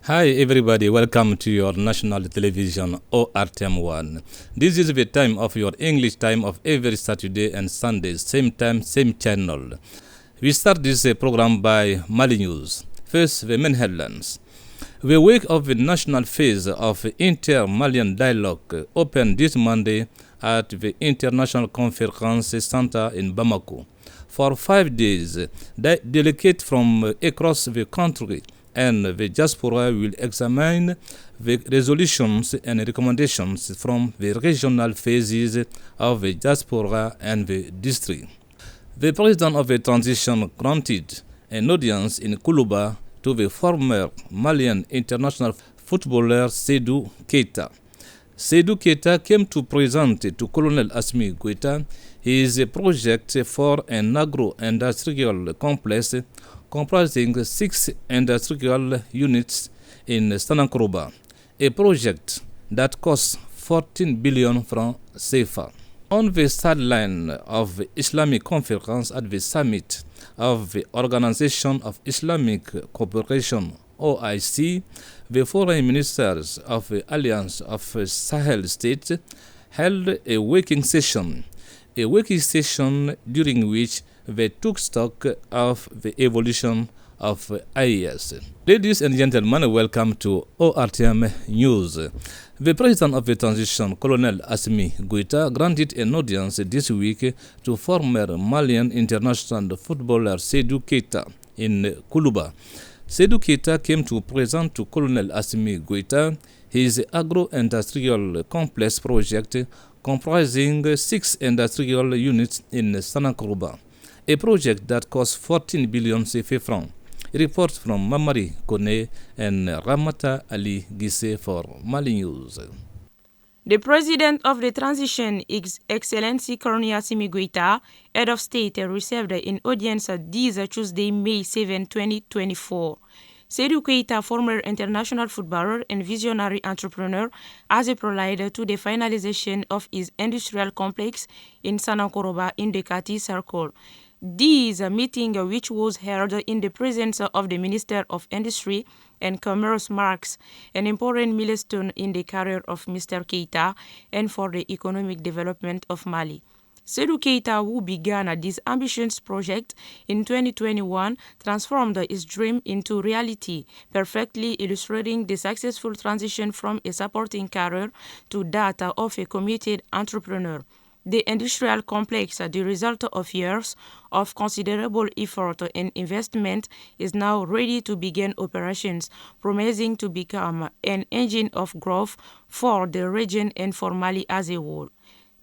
Hi everybody, welcome to your national television ORTM1. This is the time of your English time of every Saturday and Sunday, same time, same channel. We start this program by Mali News. First, the main headlines. The week of the national phase of Inter-Malian Dialogue opened this Monday at the International Conference Center in Bamako. For 5 days, delegates from across the country and the diaspora will examine the resolutions and recommendations from the regional phases of the diaspora and the district. The president of the transition granted an audience in Koulouba to the former Malian international footballer Seydou Keita. Seydou Keita came to present to Colonel Assimi Goïta his project for an agro-industrial complex comprising 6 industrial units in Sanankoroba, a project that costs 14 billion francs CFA. On the sideline of the Islamic conference at the summit of the Organization of Islamic Cooperation OIC, the foreign ministers of the Alliance of Sahel States held a working session during which they took stock of the evolution of IES. Ladies and gentlemen, welcome to ORTM News. The president of the transition, Colonel Assimi Goïta, granted an audience this week to former Malian international footballer Seydou Keita in Koulouba. Seydou Keita came to present to Colonel Assimi Goïta his agro-industrial complex project comprising 6 industrial units in Sanankoroba, a project that cost 14 billion CFA francs. Reports from Mamari Kone and Ramata Ali Gisse for Mali News. The President of the Transition, His Excellency Colonel Assimi Goïta, Head of State, received an audience this Tuesday, May 7, 2024. Seydou Keita, former international footballer and visionary entrepreneur, has applied to the finalization of his industrial complex in Sanankoroba in the Kati Circle. This meeting, which was held in the presence of the Minister of Industry and Commerce, marks an important milestone in the career of Mr. Keita and for the economic development of Mali. Seydou Keita, who began this ambitious project in 2021, transformed his dream into reality, perfectly illustrating the successful transition from a supporting career to that of a committed entrepreneur. The industrial complex, the result of years of considerable effort and investment, is now ready to begin operations, promising to become an engine of growth for the region and for Mali as a whole.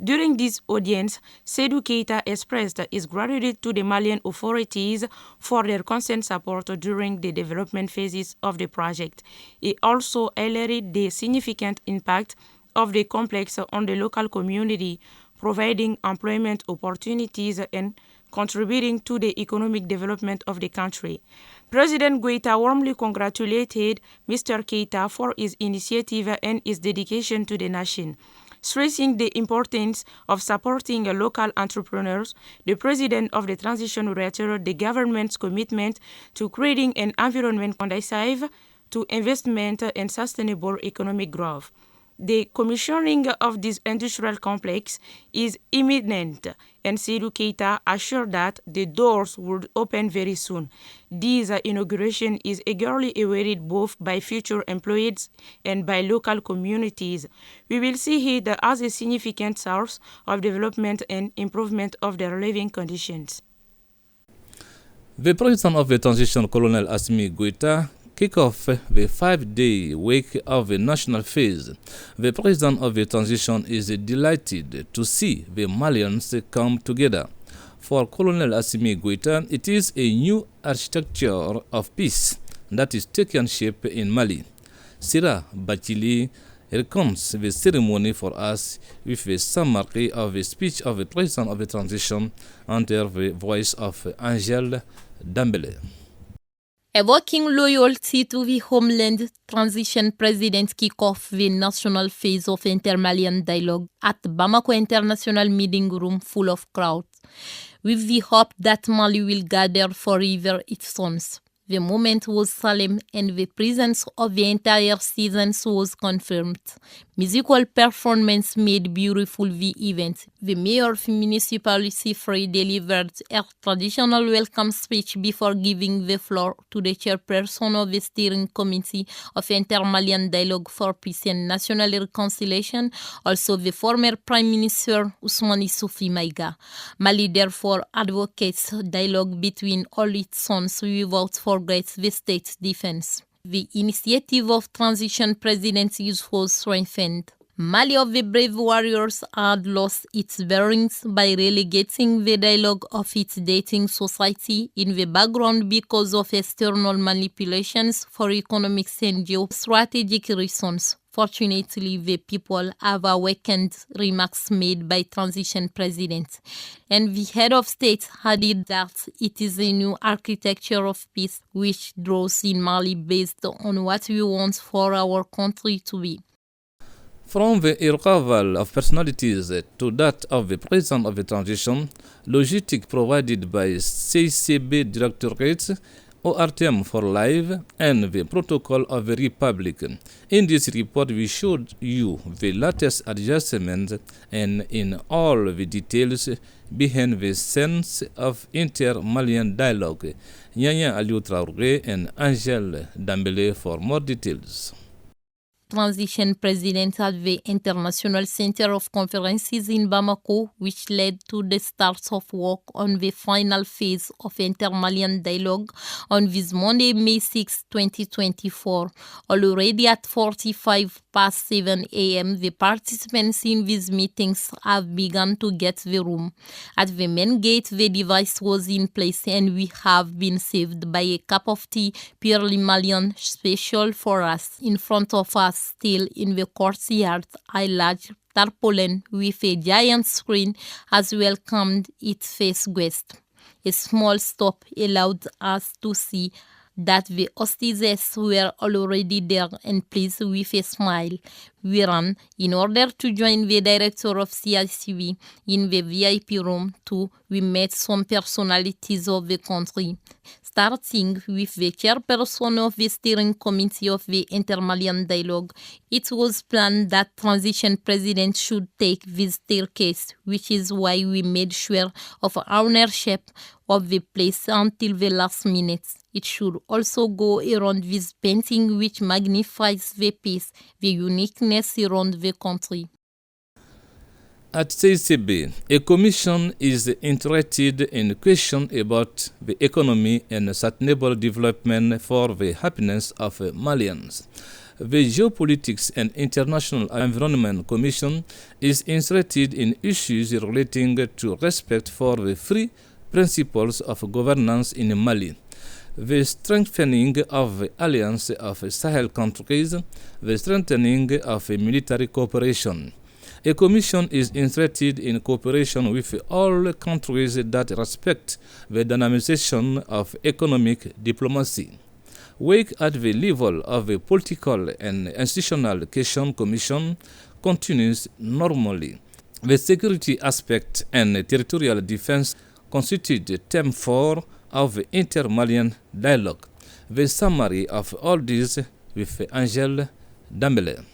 During this audience, Seydou Keita expressed his gratitude to the Malian authorities for their constant support during the development phases of the project. He also highlighted the significant impact of the complex on the local community, providing employment opportunities and contributing to the economic development of the country. President Goïta warmly congratulated Mr. Keita for his initiative and his dedication to the nation. Stressing the importance of supporting local entrepreneurs, the President of the Transition reiterated the government's commitment to creating an environment conducive to investment and sustainable economic growth. The commissioning of this industrial complex is imminent, and Seydou Keita assured that the doors would open very soon. This inauguration is eagerly awaited both by future employees and by local communities. We will see it as a significant source of development and improvement of their living conditions. The president of the transition, Colonel Assimi Goïta, kick off the 5-day week of the national phase. The president of the transition is delighted to see the Malians come together. For Colonel Assimi Goïta, it is a new architecture of peace that is taking shape in Mali. Sira Bakary recounts the ceremony for us with a summary of the speech of the president of the transition under the voice of Angèle Dambélé. Evoking loyalty to the Homeland Transition President kick off the national phase of Inter-Malian dialogue at Bamako International Meeting Room full of crowds, with the hope that Mali will gather forever its sons. The moment was solemn and the presence of the entire citizens was confirmed. Musical performance made beautiful the event. The mayor of municipality Frey delivered her traditional welcome speech before giving the floor to the chairperson of the steering committee of Inter-Malian Dialogue for Peace and National Reconciliation, also the former Prime Minister Ousmane Soufi Maïga. Mali therefore advocates dialogue between all its sons without forget the state's defense. The initiative of transition presidency was strengthened. Mali of the brave warriors had lost its bearings by relegating the dialogue of its dating society in the background because of external manipulations for economic and geostrategic reasons. Fortunately, the people have awakened, remarks made by transition presidents. And the head of state added that it is a new architecture of peace which draws in Mali based on what we want for our country to be. From the arrival of personalities to that of the president of the transition, logistic provided by CCB Directorate, ORTM for Live, and the Protocol of the Republic. In this report, we showed you the latest adjustments and in all the details behind the scenes of inter-Malian dialogue. Nyanya Aliou Traoré and Angèle Dambélé for more details. Transition president at the International Center of Conferences in Bamako, which led to the start of work on the final phase of Inter-Malian dialogue on this Monday, May 6, 2024. Already at 7:45 a.m., the participants in these meetings have begun to get the room. At the main gate, the device was in place and we have been saved by a cup of tea, purely Malian, special for us. In front of us, still in the courtyard, a large tarpaulin with a giant screen has welcomed its first guest. A small stop allowed us to see that the hostesses were already there and pleased with a smile. We ran in order to join the director of CICV in the VIP room too. We met some personalities of the country, starting with the chairperson of the steering committee of the Inter-Malian Dialogue. It was planned that transition president should take this staircase, which is why we made sure of ownership of the place until the last minute. It should also go around this painting which magnifies the piece, the uniqueness around the country. At CCB, a commission is interested in questions about the economy and sustainable development for the happiness of Malians. The Geopolitics and International Environment Commission is interested in issues relating to respect for the free principles of governance in Mali, the strengthening of the alliance of Sahel countries, the strengthening of military cooperation. A commission is interested in cooperation with all countries that respect the dynamization of economic diplomacy. Work at the level of the political and institutional question commission continues normally. The security aspect and territorial defense constitute theme 4 of the Inter-Malian dialogue. The summary of all this with Angèle Dambélé.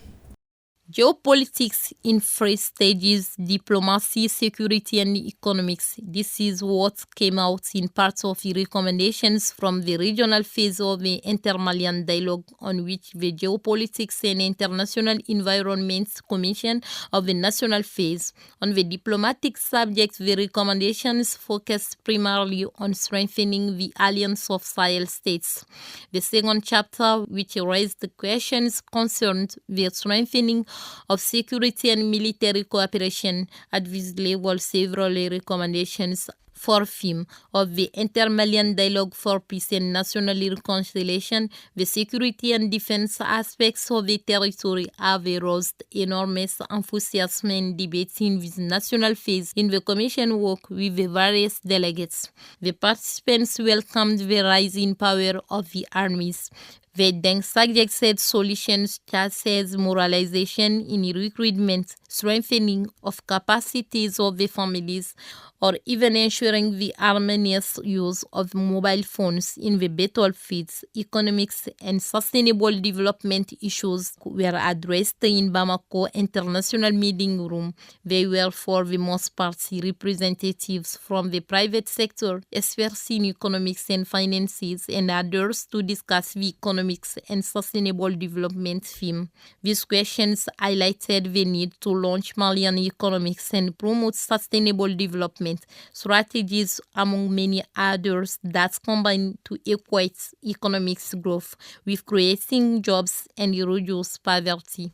Geopolitics in three stages: diplomacy, security, and economics. This is what came out in part of the recommendations from the regional phase of the Inter-Malian dialogue, on which the Geopolitics and International Environment Commission of the national phase. On the diplomatic subject, the recommendations focused primarily on strengthening the alliance of Sahel states. The second chapter, which raised the questions, concerned the strengthening of security and military cooperation. At this level, several recommendations for theme of the Inter-Malian Dialogue for Peace and National Reconciliation, the security and defense aspects of the territory have aroused enormous enthusiasm and debate in this national phase in the Commission work with the various delegates. The participants welcomed the rise in power of the armies, They then suggested solutions such as moralization in recruitment, strengthening of capacities of the families, or even ensuring the harmonious use of mobile phones in the battlefields. Economics and sustainable development issues were addressed in Bamako International Meeting Room. They were for the most part representatives from the private sector, experts in economics and finances, and others to discuss the economics and sustainable development theme. These questions highlighted the need to launch Malian economics and promote sustainable development strategies, among many others, that combine to equate economic growth with creating jobs and reduce poverty.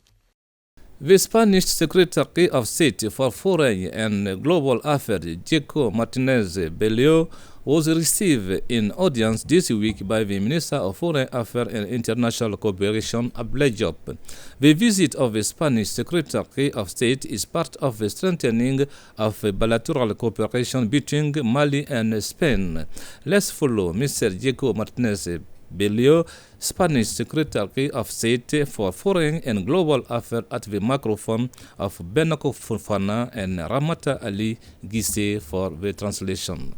The Spanish Secretary of State for Foreign and Global Affairs, Jaco Martinez Bello, was received in audience this week by the Minister of Foreign Affairs and International Cooperation, Abdoulaye Diop. The visit of the Spanish Secretary of State is part of the strengthening of bilateral cooperation between Mali and Spain. Let's follow Mr. Jaco Martinez Bello, Spanish Secretary of State for Foreign and Global Affairs, at the microphone of Benako Fofana and Ramata Ali Gise for the translation.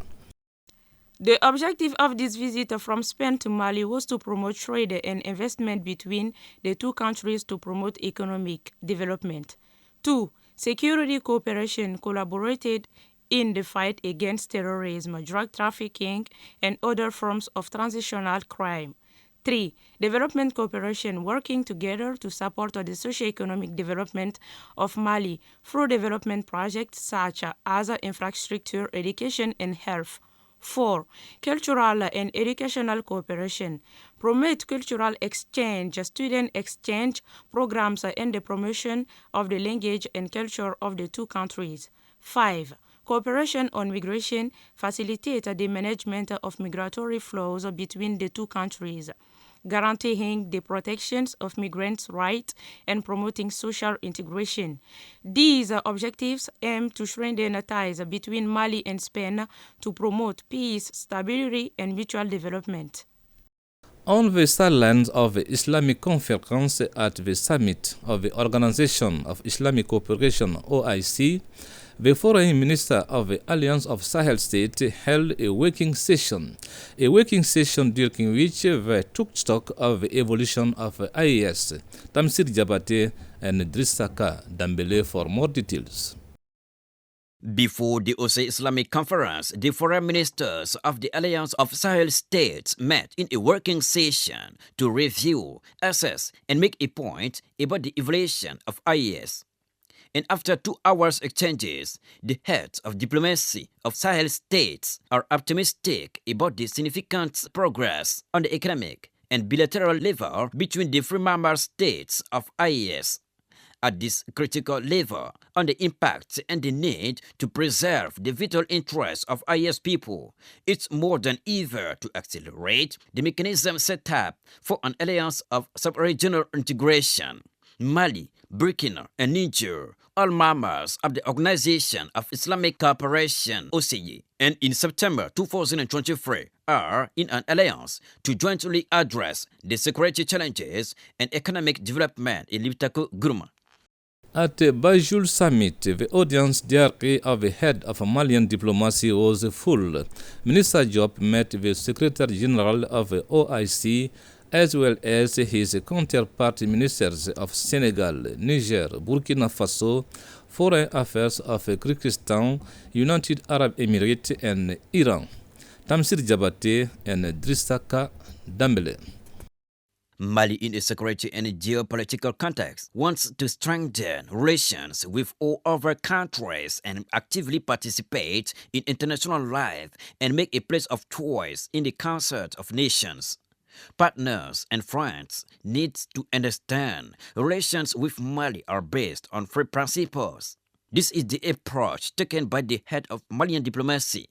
The objective of this visit from Spain to Mali was to promote trade and investment between the two countries to promote economic development. 2. Security cooperation collaborated in the fight against terrorism, drug trafficking, and other forms of transnational crime. 3. Development cooperation, working together to support the socio-economic development of Mali through development projects such as infrastructure, education, and health. 4. Cultural and educational cooperation. Promote cultural exchange, student exchange programs, and the promotion of the language and culture of the two countries. 5. Cooperation on migration. Facilitate the management of migratory flows between the two countries, guaranteeing the protections of migrants' rights and promoting social integration. These objectives aim to strengthen ties between Mali and Spain to promote peace, stability, and mutual development. On the sidelines of the Islamic Conference at the summit of the Organization of Islamic Cooperation, OIC, the Foreign Minister of the Alliance of Sahel States held a working session during which they took stock of the evolution of IAS. Tamsir DIABATE and Drissaka Dambele for more details. Before the OIC Islamic Conference, the foreign ministers of the Alliance of Sahel States met in a working session to review, assess, and make a point about the evolution of IAS. And after 2 hours exchanges, the heads of diplomacy of Sahel states are optimistic about the significant progress on the economic and bilateral level between the three member states of IAS. At this critical level, on the impact and the need to preserve the vital interests of IAS people, it's more than ever to accelerate the mechanism set up for an alliance of sub-regional integration. Mali, Burkina, and Niger, all members of the Organization of Islamic Cooperation, OIC, and in September 2023 are in an alliance to jointly address the security challenges and economic development in Libtako Gurma. At the Banjul summit, the audience diary of the head of Malian diplomacy was full. Minister Diop met the Secretary General of the OIC as well as his counterpart ministers of Senegal, Niger, Burkina Faso, Foreign Affairs of Kyrgyzstan, United Arab Emirates, and Iran. Tamsir DIABATE and Drissaka Dambele. Mali, in a security and geopolitical context, wants to strengthen relations with all other countries and actively participate in international life and make a place of choice in the concert of nations. Partners and friends need to understand relations with Mali are based on three principles. This is the approach taken by the head of Malian diplomacy.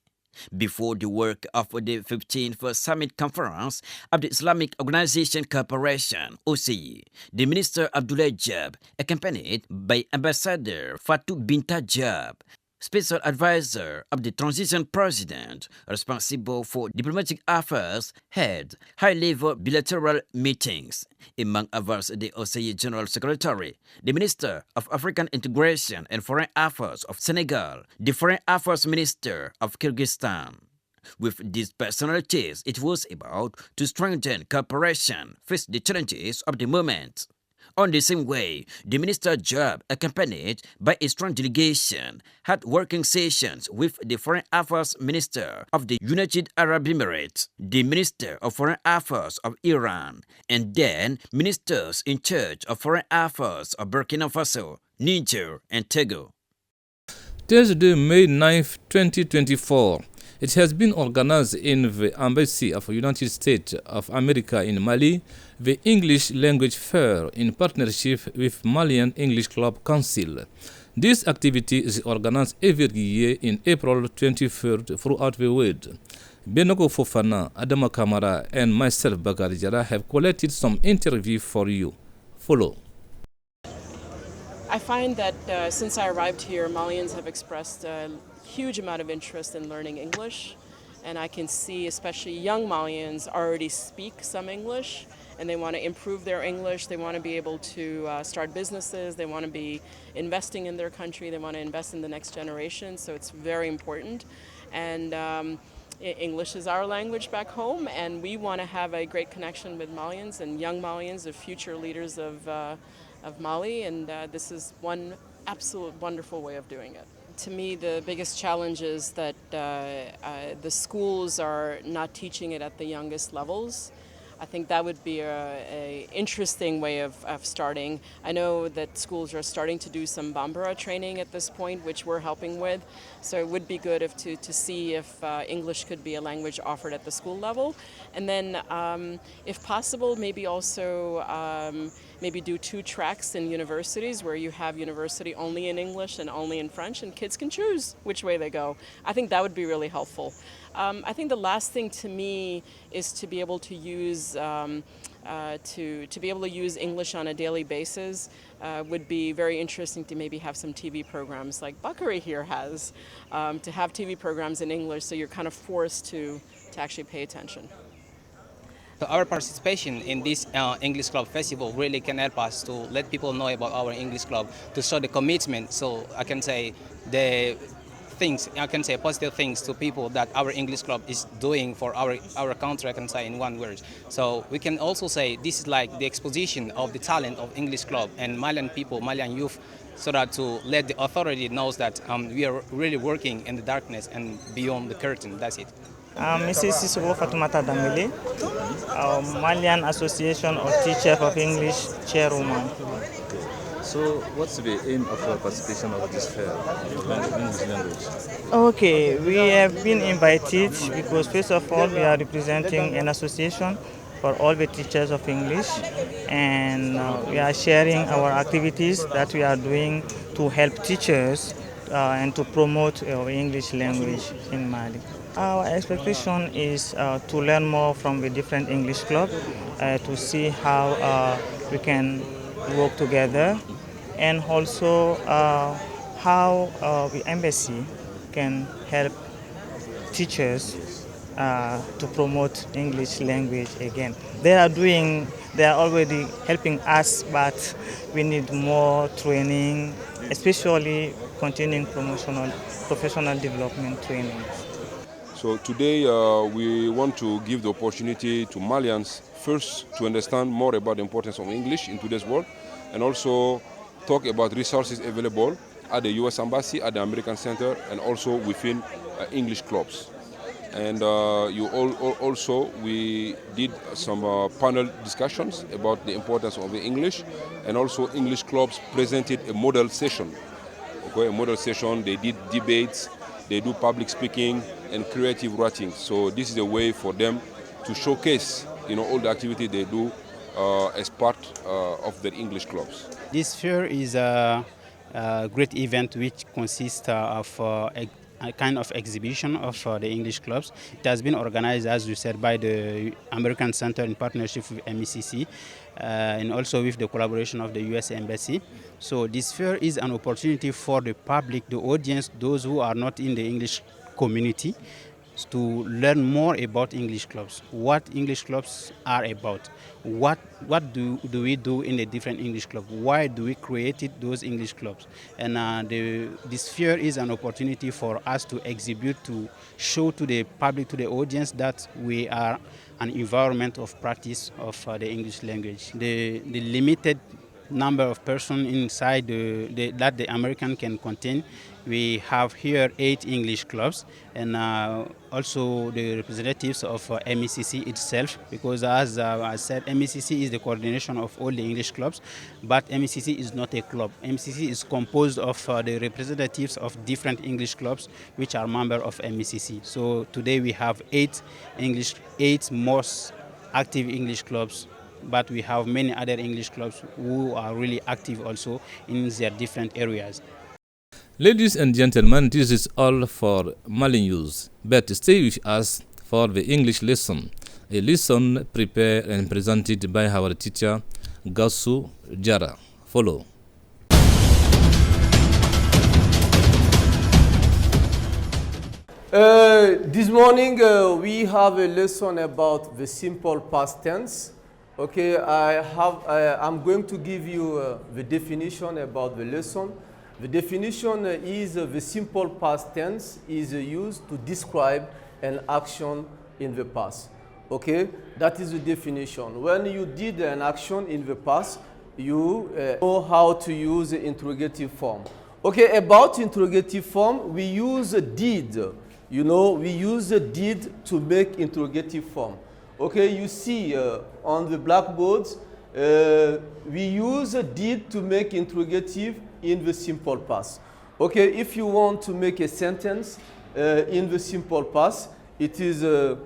Before the work of the 15th Summit Conference of the Islamic Organization Cooperation, OIC, the Minister Abdoulaye Diop, accompanied by Ambassador Fatou Binta Diop, special advisor of the transition president, responsible for diplomatic affairs, had high-level bilateral meetings. Among others, the OCE General Secretary, the Minister of African Integration and Foreign Affairs of Senegal, the Foreign Affairs Minister of Kyrgyzstan. With these personalities, it was about to strengthen cooperation, face the challenges of the moment. On the same way, the Minister Job, accompanied by a strong delegation, had working sessions with the Foreign Affairs Minister of the United Arab Emirates, the Minister of Foreign Affairs of Iran, and then ministers in charge of Foreign Affairs of Burkina Faso, Niger, and Togo. Thursday, May 9, 2024. It has been organized in the Embassy of the United States of America in Mali, the English Language Fair in partnership with Malian English Club Council. This activity is organized every year in April 23rd throughout the world. Benogo Fofana, Adama Kamara, and myself, Bakary have collected some interviews for you. Follow. I find that since I arrived here, Malians have expressed a huge amount of interest in learning English, and I can see especially young Malians already speak some English, and they want to improve their English. They want to be able to start businesses. They want to be investing in their country. They want to invest in the next generation, so it's very important. And English is our language back home, and we want to have a great connection with Malians and young Malians, the future leaders of Mali, and this is one absolute wonderful way of doing it. To me, the biggest challenge is that the schools are not teaching it at the youngest levels. I think that would be an interesting way of starting. I know that schools are starting to do some Bambara training at this point, which we're helping with. So it would be good to see if English could be a language offered at the school level. And then, if possible, maybe also maybe do 2 tracks in universities where you have university only in English and only in French, and kids can choose which way they go. I think that would be really helpful. I think the last thing to me is to be able to use English on a daily basis. Would be very interesting to maybe have some TV programs like Bakary here has, to have TV programs in English, so you're kind of forced to actually pay attention. So our participation in this English Club Festival really can help us to let people know about our English Club, to show the commitment. So I can say positive things to people that our English Club is doing for our country, I can say in one word. So we can also say this is like the exposition of the talent of English Club and Malian people, Malian youth, so that to let the authority knows that we are really working in the darkness and beyond the curtain. That's it. Mrs. Sissoko Fatoumata Dambele, Malian Association of Teachers of English chairwoman. So, what's the aim of your participation of this fair, English language? Okay, we have been invited because first of all we are representing an association for all the teachers of English, and we are sharing our activities that we are doing to help teachers and to promote our English language in Mali. Our expectation is to learn more from the different English clubs, to see how we can work together, and also how the embassy can help teachers to promote English language again. They are already helping us, but we need more training, especially continuing professional development training. So today we want to give the opportunity to Malians first to understand more about the importance of English in today's world, and also talk about resources available at the U.S. Embassy, at the American Center, and also within English clubs. And we did some panel discussions about the importance of the English, and also English clubs presented a model session. Okay, a model session, they did debates, they do public speaking and creative writing. So this is a way for them to showcase, all the activity they do as part of their English clubs. This fair is a great event which consists of a kind of exhibition of the English clubs. It has been organized, as you said, by the American Center in partnership with MECC and also with the collaboration of the US Embassy. So this fair is an opportunity for the public, the audience, those who are not in the English community, to learn more about English clubs, what English clubs are about, what do we do in the different English clubs, why do we create those English clubs. And this fair is an opportunity for us to exhibit, to show to the public, to the audience, that we are an environment of practice of the English language. The limited number of persons inside that the American can contain. We have here 8 English clubs, and also the representatives of MECC itself, because as I said, MECC is the coordination of all the English clubs, but MECC is not a club. MECC is composed of the representatives of different English clubs which are members of MECC. So today we have 8 most active English clubs, but we have many other English clubs who are really active also in their different areas. Ladies and gentlemen, this is all for Mali news, but stay with us for the English lesson, a lesson prepared and presented by our teacher, Gassou Diarra. Follow. This morning we have a lesson about the simple past tense. Okay, I'm going to give you the definition about the lesson. The definition is the simple past tense is used to describe an action in the past. Okay, that is the definition. When you did an action in the past, you know how to use the interrogative form. Okay, about interrogative form, we use a did. You know, we use a did to make interrogative form. Okay, you see on the blackboards, we use a did to make interrogative in the simple past. Okay, if you want to make a sentence in the simple past, it is an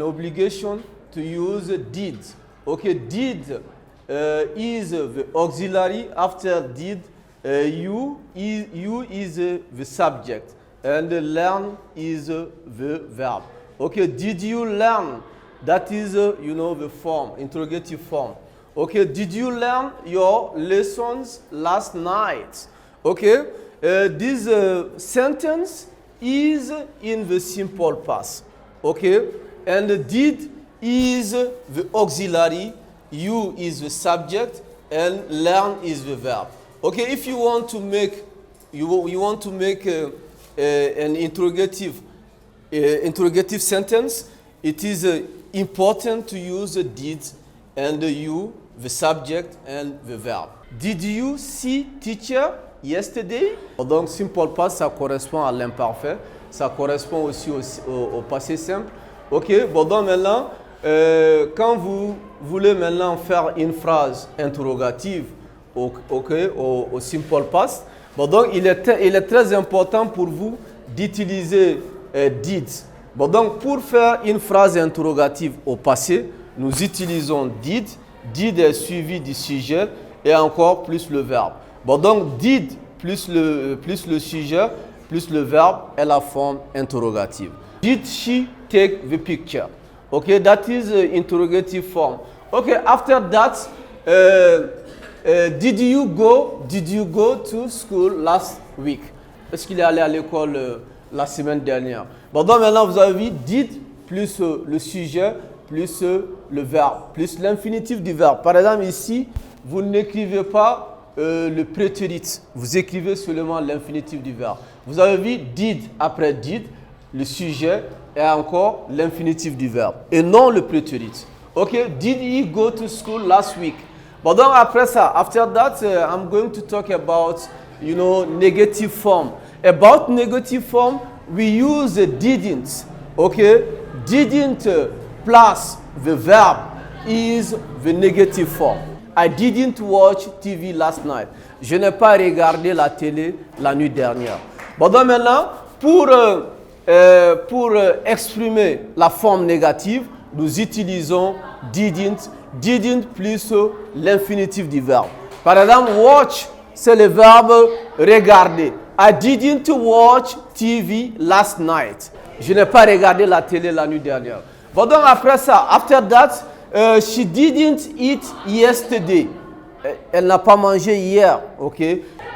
obligation to use a did. Okay, did is the auxiliary. After did, you is the subject, and learn is the verb. Okay, did you learn? That is, you know, the form, interrogative form. Okay, did you learn your lessons last night? Okay, this sentence is in the simple past. Okay, and did is the auxiliary, you is the subject, and learn is the verb. Okay, if you want to make, an interrogative sentence, it is important to use the did and the you, the subject and the verb. Did you see teacher yesterday? Donc simple past, ça correspond à l'imparfait, ça correspond aussi au passé simple. Ok, bon donc maintenant, quand vous voulez maintenant faire une phrase interrogative au simple past, bon donc il est très important pour vous d'utiliser did. Bon donc pour faire une phrase interrogative au passé, nous utilisons did. Did est suivi du sujet et encore plus le verbe. Bon donc did plus le sujet plus le verbe est la forme interrogative. Did she take the picture? Okay, that is the interrogative form. Okay, after that, did you go to school last week? Est-ce qu'il est allé à l'école la semaine dernière? Bon donc maintenant vous avez vu did plus le sujet plus le verbe, plus l'infinitif du verbe. Par exemple, ici, vous n'écrivez pas le prétérit, vous écrivez seulement l'infinitif du verbe. Vous avez vu did après did, le sujet et encore l'infinitif du verbe, et non le prétérit. Ok, did he go to school last week? Bon, donc après ça, after that, I'm going to talk about, you know, negative form. About negative form, we use didn't. Okay, didn't plus the verb is the negative form. I didn't watch TV last night. Je n'ai pas regardé la télé la nuit dernière. Bon, donc maintenant, pour exprimer la forme négative, nous utilisons didn't plus l'infinitif du verbe. Par exemple, watch, c'est le verbe regarder. I didn't watch TV last night. Je n'ai pas regardé la télé la nuit dernière. Bon, donc après ça, after that, she didn't eat yesterday. Elle n'a pas mangé hier, ok.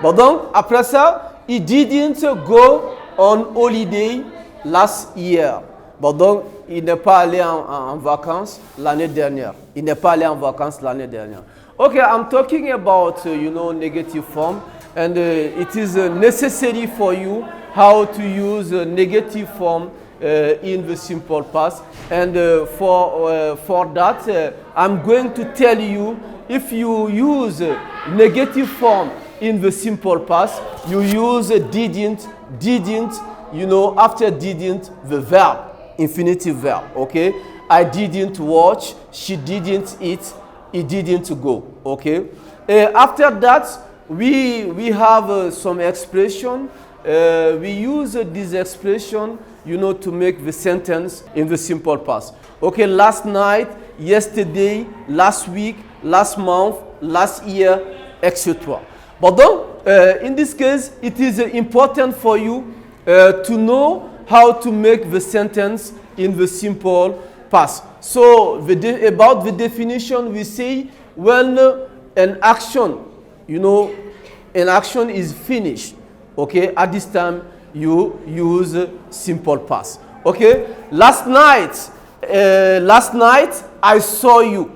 Bon, donc après ça, he didn't go on holiday last year. Bon, donc il n'est pas allé en vacances l'année dernière. Il n'est pas allé en vacances l'année dernière. Okay, I'm talking about, negative form. And it is necessary for you how to use negative form in the simple past. And for that, I'm going to tell you, if you use negative form in the simple past, you use didn't, after didn't, the verb, infinitive verb, okay? I didn't watch, she didn't eat, he didn't go, okay? After that, we have some expression. We use this expression, to make the sentence in the simple past. Okay, last night, yesterday, last week, last month, last year, etc. But then, in this case, it is important for you to know how to make the sentence in the simple past. So, about the definition, we say when an action, an action is finished, okay, at this time you use simple past. Okay, last night I saw you.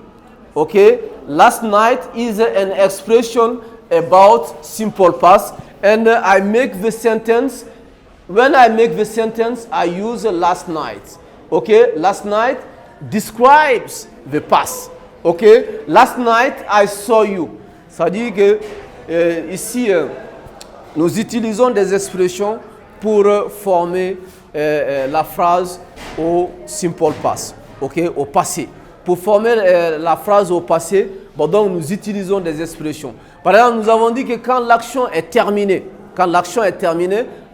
Okay, last night is an expression about simple past, and I make the sentence. When I make the sentence, I use last night. Okay, last night describes the past. Okay, last night I saw you. Ça dit que ici, nous utilisons des expressions pour former la phrase au simple past, okay, au passé. Pour former la phrase au passé, donc nous utilisons des expressions. Par exemple, nous avons dit que quand l'action est terminée,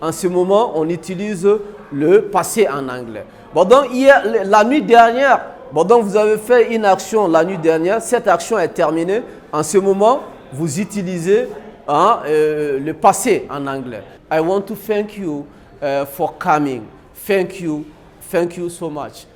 en ce moment, on utilise le passé en anglais. Donc la nuit dernière, donc vous avez fait une action la nuit dernière, cette action est terminée. En ce moment, vous utilisez le passé en anglais. I want to thank you for coming. Thank you so much.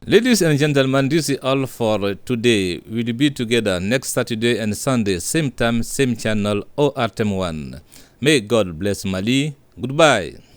Ladies and gentlemen, this is all for today. We'll be together next Saturday and Sunday, same time, same channel, ORTM1. May God bless Mali. Goodbye.